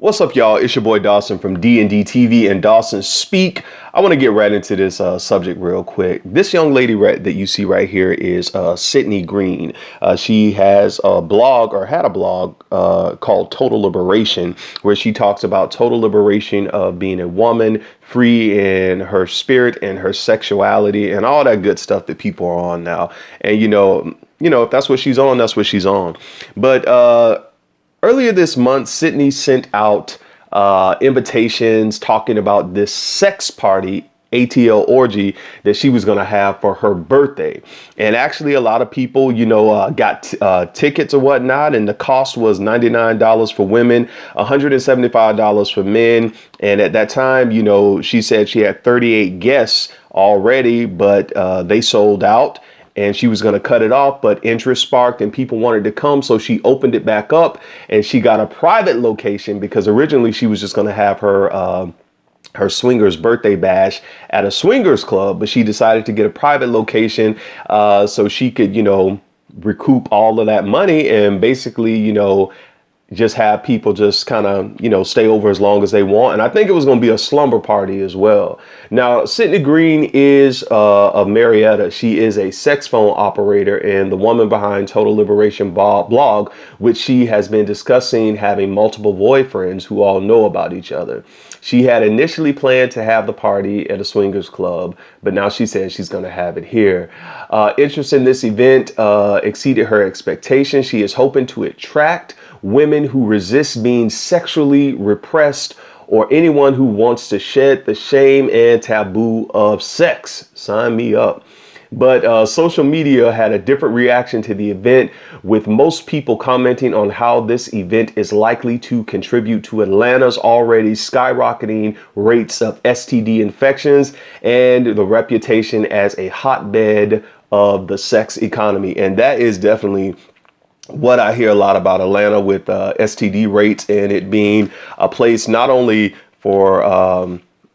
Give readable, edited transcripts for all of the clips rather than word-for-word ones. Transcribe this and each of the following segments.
What's up, y'all? It's your boy Dawson from D&D TV and Dawson Speak. I want to get right into this subject real quick. This young lady that you see right here is Sydney Green. She has a blog, or had a blog, called Total Liberation, where she talks about total liberation of being a woman, free in her spirit and her sexuality and all that good stuff that people are on now. And you know, if that's what she's on, that's what she's on. But earlier this month, Sydney sent out invitations talking about this sex party, ATL orgy, that she was going to have for her birthday. And actually, a lot of people, got tickets or whatnot. And the cost was $99 for women, $175 for men. And at that time, she said she had 38 guests already, but they sold out. And she was going to cut it off, but interest sparked and people wanted to come. So she opened it back up and she got a private location, because originally she was just going to have her swingers birthday bash at a swingers club. But she decided to get a private location so she could, recoup all of that money and basically, just have people just kind of, stay over as long as they want. And I think it was going to be a slumber party as well. Now, Sydney Green is of Marietta. She is a sex phone operator and the woman behind Total Liberation blog, which she has been discussing having multiple boyfriends who all know about each other. She had initially planned to have the party at a swingers club, but now she says she's going to have it here. Interest in this event exceeded her expectations. She is hoping to attract women who resist being sexually repressed, or anyone who wants to shed the shame and taboo of sex. Sign me up. But social media had a different reaction to the event, with most people commenting on how this event is likely to contribute to Atlanta's already skyrocketing rates of STD infections and the reputation as a hotbed of the sex economy. And that is definitely what I hear a lot about Atlanta, with STD rates, and it being a place not only for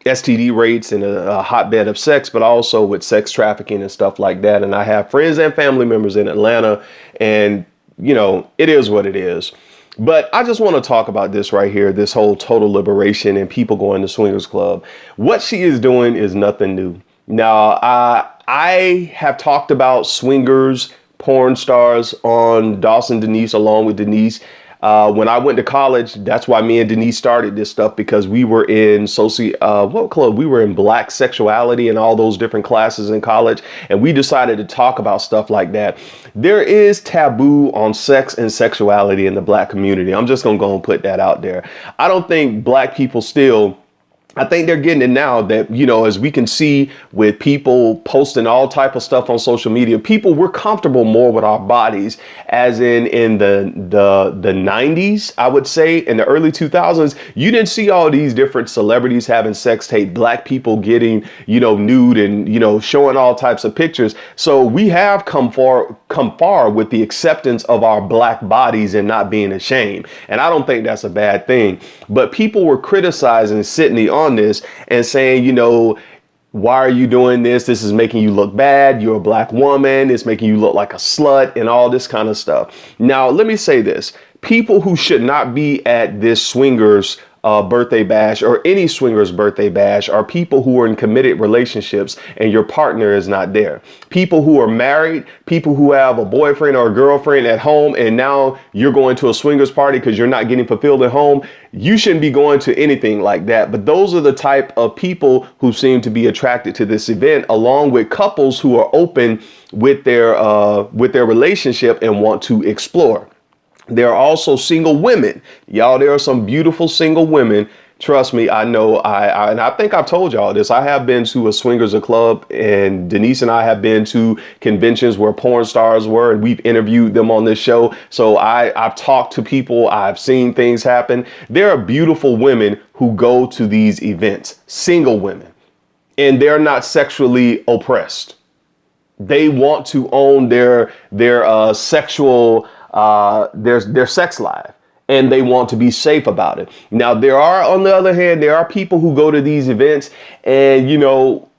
STD rates and a hotbed of sex, but also with sex trafficking and stuff like that. And I have friends and family members in Atlanta, and it is what it is. But I just want to talk about this right here, this whole total liberation and people going to swingers club. What she is doing is nothing new. Now, I have talked about swingers, porn stars on Dawson Denise, along with Denise. When I went to college, that's why me and Denise started this stuff, because we were in what club? We were in Black sexuality and all those different classes in college. And we decided to talk about stuff like that. There is taboo on sex and sexuality in the Black community. I'm just going to go and put that out there. I don't think Black people I think they're getting it now that, as we can see with people posting all type of stuff on social media, we're comfortable more with our bodies, as in the 90s, I would say. In the early 2000s, you didn't see all these different celebrities having sex tape, Black people getting, nude and, showing all types of pictures. So we have come far with the acceptance of our Black bodies and not being ashamed. And I don't think that's a bad thing. But people were criticizing Sydney on this and saying, why are you doing this? This is making you look bad. You're a Black woman. It's making you look like a slut and all this kind of stuff. Now, let me say this. People who should not be at this swingers birthday bash, or any swingers birthday bash, are people who are in committed relationships and your partner is not there. People who are married, people who have a boyfriend or a girlfriend at home, and now you're going to a swingers party because you're not getting fulfilled at home. You shouldn't be going to anything like that. But those are the type of people who seem to be attracted to this event, along with couples who are open with their relationship and want to explore. There are also single women. Y'all, there are some beautiful single women. Trust me, I know. And I think I've told y'all this. I have been to a swingers club, and Denise and I have been to conventions where porn stars were, and we've interviewed them on this show. So I've talked to people. I've seen things happen. There are beautiful women who go to these events, single women, and they're not sexually oppressed. They want to own their sexual their sex life, and they want to be safe about it. Now, on the other hand, there are people who go to these events and,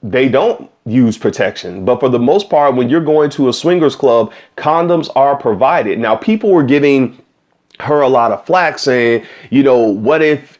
they don't use protection. But for the most part, when you're going to a swingers club, condoms are provided. Now, people were giving her a lot of flack saying, what if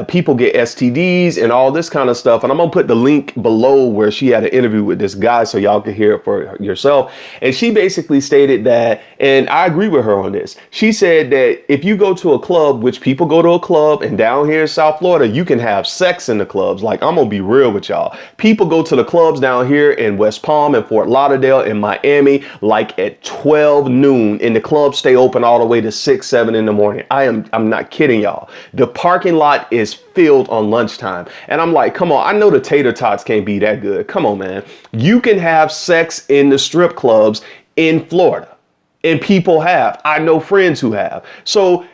people get STDs and all this kind of stuff. And I'm going to put the link below where she had an interview with this guy so y'all can hear it for yourself. And she basically stated that, and I agree with her on this. She said that if you go to a club, which people go to a club, and down here in South Florida, you can have sex in the clubs. Like, I'm going to be real with y'all. People go to the clubs down here in West Palm and Fort Lauderdale and Miami, like at 12 noon, and the clubs stay open all the way to 6, 7 in the morning. I'm not kidding y'all. The parking lot is filled on lunchtime. And I'm like, come on, I know the tater tots can't be that good. Come on, man. You can have sex in the strip clubs in Florida. And people have. I know friends who have. So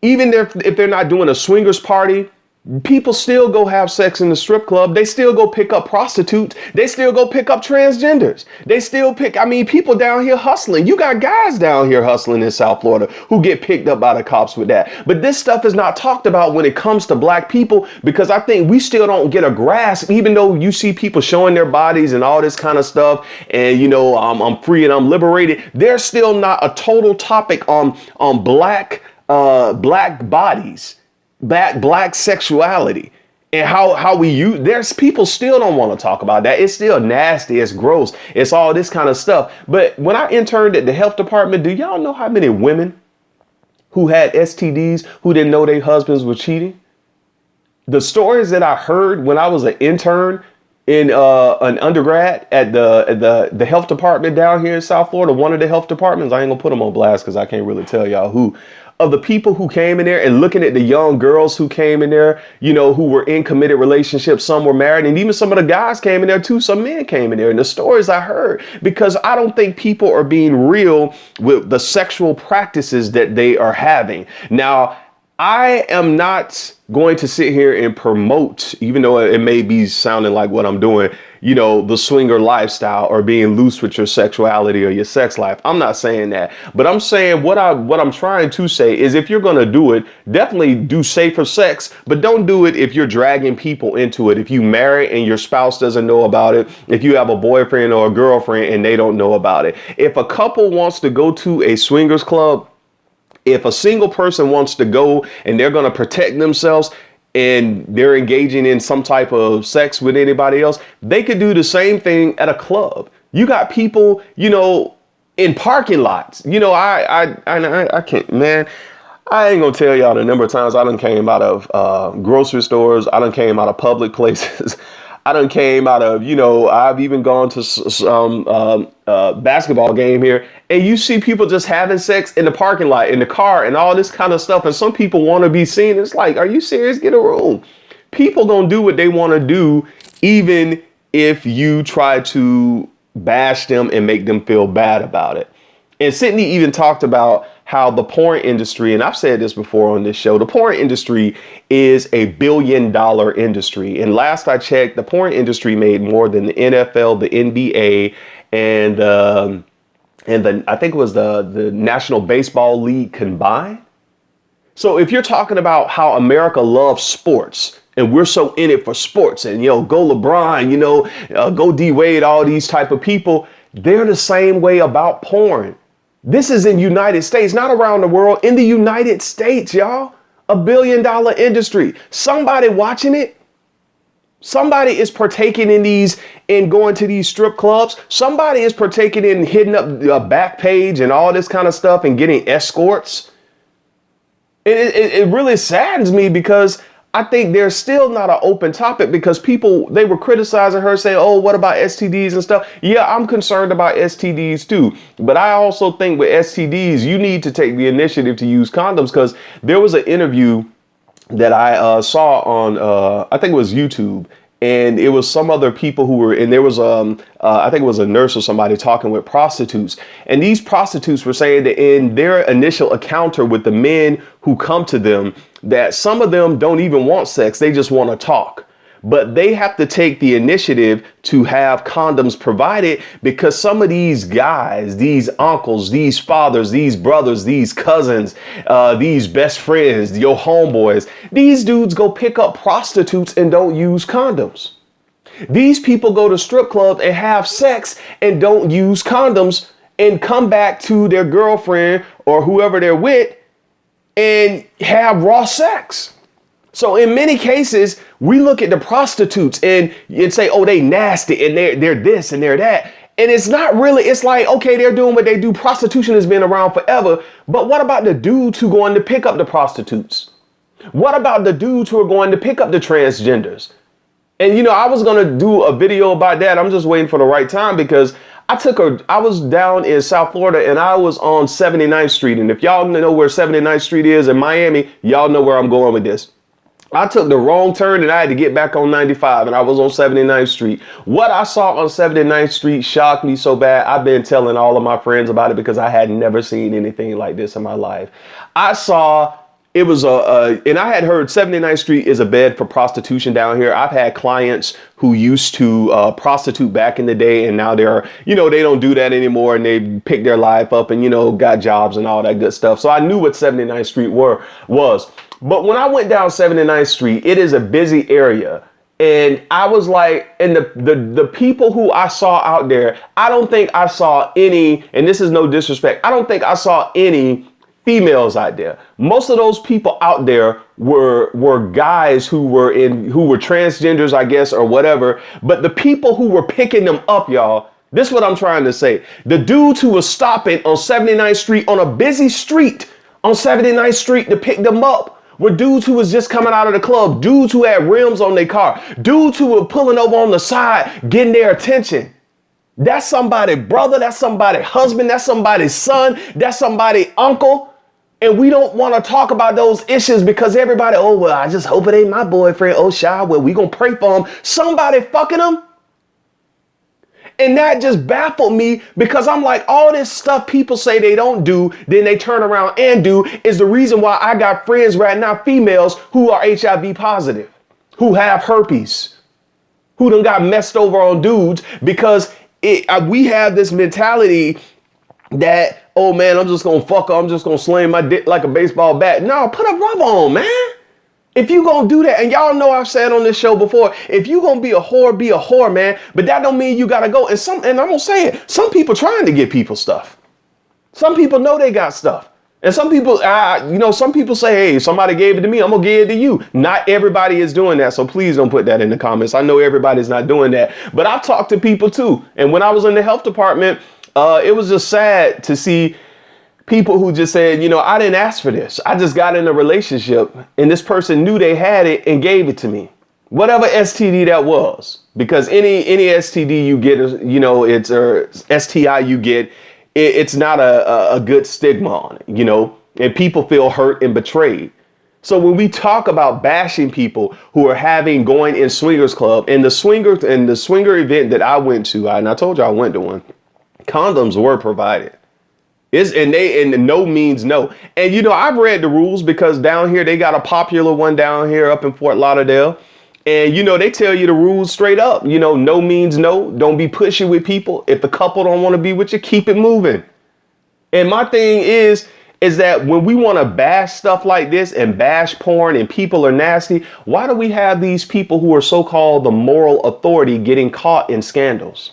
even if they're not doing a swingers party, people still go have sex in the strip club. They still go pick up prostitutes. They still go pick up transgenders. They still people down here hustling. You got guys down here hustling in South Florida who get picked up by the cops with that. But this stuff is not talked about when it comes to black people, because I think we still don't get a grasp, even though you see people showing their bodies and all this kind of stuff. And, you know, I'm free and I'm liberated. There's still not a total topic on black bodies. Black sexuality and how we use. There's people still don't want to talk about that. It's still nasty. It's gross. It's all this kind of stuff. But when I interned at the health department, do y'all know how many women who had STDs who didn't know their husbands were cheating? The stories that I heard when I was an intern in an undergrad at the health department down here in South Florida, one of the health departments, I ain't gonna put them on blast because I can't really tell y'all who. Of the people who came in there, and looking at the young girls who came in there, you know, who were in committed relationships, some were married, and even some of the guys came in there too. Some men came in there, and the stories I heard, because I don't think people are being real with the sexual practices that they are having. Now, I am not going to sit here and promote, even though it may be sounding like what I'm doing, you know, the swinger lifestyle or being loose with your sexuality or your sex life. I'm not saying that, but I'm saying what I'm trying to say is, if you're going to do it, definitely do safer sex, but don't do it if you're dragging people into it. If you marry and your spouse doesn't know about it, if you have a boyfriend or a girlfriend and they don't know about it. If a couple wants to go to a swingers club, if a single person wants to go and they're going to protect themselves and they're engaging in some type of sex with anybody else, they could do the same thing at a club. You got people, you know, in parking lots. You know, I can't, man. I ain't gonna tell y'all the number of times I done came out of grocery stores. I done came out of public places. I done came out of, you know, I've even gone to some basketball game here, and you see people just having sex in the parking lot, in the car, and all this kind of stuff. And some people want to be seen. It's like, are you serious? Get a room. People gonna do what they want to do, even if you try to bash them and make them feel bad about it. And Sydney even talked about how the porn industry, and I've said this before on this show, the porn industry is $1 billion industry. And last I checked, the porn industry made more than the NFL, the NBA, and I think it was the National Baseball League combined. So if you're talking about how America loves sports, and we're so in it for sports, and, you know, go LeBron, you know, go D Wade, all these type of people, they're the same way about porn. This is in United States, not around the world, in the United States, y'all. $1 billion industry. Somebody watching it. Somebody is partaking in these and going to these strip clubs. Somebody is partaking in hitting up a back page and all this kind of stuff and getting escorts. It really saddens me, because I think there's still not an open topic, because people, they were criticizing her, saying, oh, what about STDs and stuff? Yeah, I'm concerned about STDs too. But I also think with STDs, you need to take the initiative to use condoms, because there was an interview that I saw on, I think it was YouTube. And it was some other people who were, and there was, I think it was a nurse or somebody talking with prostitutes. And these prostitutes were saying that in their initial encounter with the men who come to them, that some of them don't even want sex. They just want to talk. But they have to take the initiative to have condoms provided, because some of these guys, these uncles, these fathers, these brothers, these cousins, these best friends, your homeboys, these dudes go pick up prostitutes and don't use condoms. These people go to strip clubs and have sex and don't use condoms, and come back to their girlfriend or whoever they're with and have raw sex. So in many cases, we look at the prostitutes and say, oh, they nasty and they're this and they're that. And it's not really, it's like, okay, they're doing what they do. Prostitution has been around forever. But what about the dudes who going to pick up the prostitutes? What about the dudes who are going to pick up the transgenders? And, you know, I was going to do a video about that. I'm just waiting for the right time because I was down in South Florida and I was on 79th Street. And if y'all know where 79th Street is in Miami, y'all know where I'm going with this. I took the wrong turn and I had to get back on 95 and I was on 79th Street. What I saw on 79th Street shocked me so bad. I've been telling all of my friends about it because I had never seen anything like this in my life. I saw it was and I had heard 79th Street is a bed for prostitution down here. I've had clients who used to prostitute back in the day and now they're, you know, they don't do that anymore and they pick their life up and, you know, got jobs and all that good stuff. So I knew what 79th Street was. But when I went down 79th Street, it is a busy area. And I was like, and the people who I saw out there, I don't think I saw any, and this is no disrespect, I don't think I saw any females out there. Most of those people out there were guys who were transgenders, I guess, or whatever. But the people who were picking them up, y'all, this is what I'm trying to say. The dudes who were stopping on 79th Street on a busy street on 79th Street to pick them up were dudes who was just coming out of the club, dudes who had rims on their car, dudes who were pulling over on the side, getting their attention. That's somebody's brother, that's somebody's husband, that's somebody's son, that's somebody's uncle. And we don't want to talk about those issues because everybody, oh, well, I just hope it ain't my boyfriend. Oh, shy, well, we gonna pray for him. Somebody fucking him. And that just baffled me because I'm like, all this stuff people say they don't do, then they turn around and do, is the reason why I got friends right now, females who are HIV positive, who have herpes, who done got messed over on dudes because we have this mentality that, oh man, I'm just gonna fuck her, I'm just gonna slam my dick like a baseball bat. No, put a rubber on, man. If you gonna do that, and y'all know I've said on this show before, if you gonna be a whore, man. But that don't mean you gotta go. And I'm gonna say it, some people trying to get people stuff. Some people know they got stuff. And some people, some people say, hey, somebody gave it to me, I'm gonna give it to you. Not everybody is doing that, so please don't put that in the comments. I know everybody's not doing that, but I've talked to people too. And when I was in the health department, it was just sad to see people who just said, you know, I didn't ask for this. I just got in a relationship and this person knew they had it and gave it to me. Whatever STD that was, because any STD you get, you know, it's or STI you get, it's not a good stigma on it, you know, and people feel hurt and betrayed. So when we talk about bashing people who are going in swingers club and the swinger event that I went to, and I told you I went to one, condoms were provided. And no means no. And, you know, I've read the rules because down here, they got a popular one down here up in Fort Lauderdale. And, you know, they tell you the rules straight up. You know, no means no. Don't be pushy with people. If the couple don't want to be with you, keep it moving. And my thing is that when we want to bash stuff like this and bash porn and people are nasty, why do we have these people who are so-called the moral authority getting caught in scandals?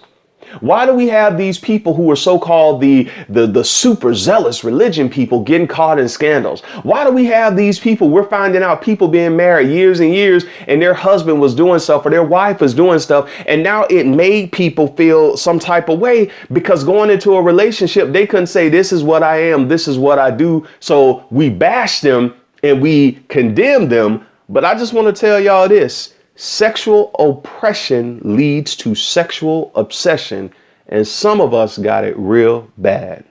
Why do we have these people who are so-called the super zealous religion people getting caught in scandals? Why do we have these people? We're finding out people being married years and years and their husband was doing stuff or their wife was doing stuff. And now it made people feel some type of way because going into a relationship, they couldn't say, this is what I am, this is what I do. So we bash them and we condemn them. But I just want to tell y'all this. Sexual oppression leads to sexual obsession, and some of us got it real bad.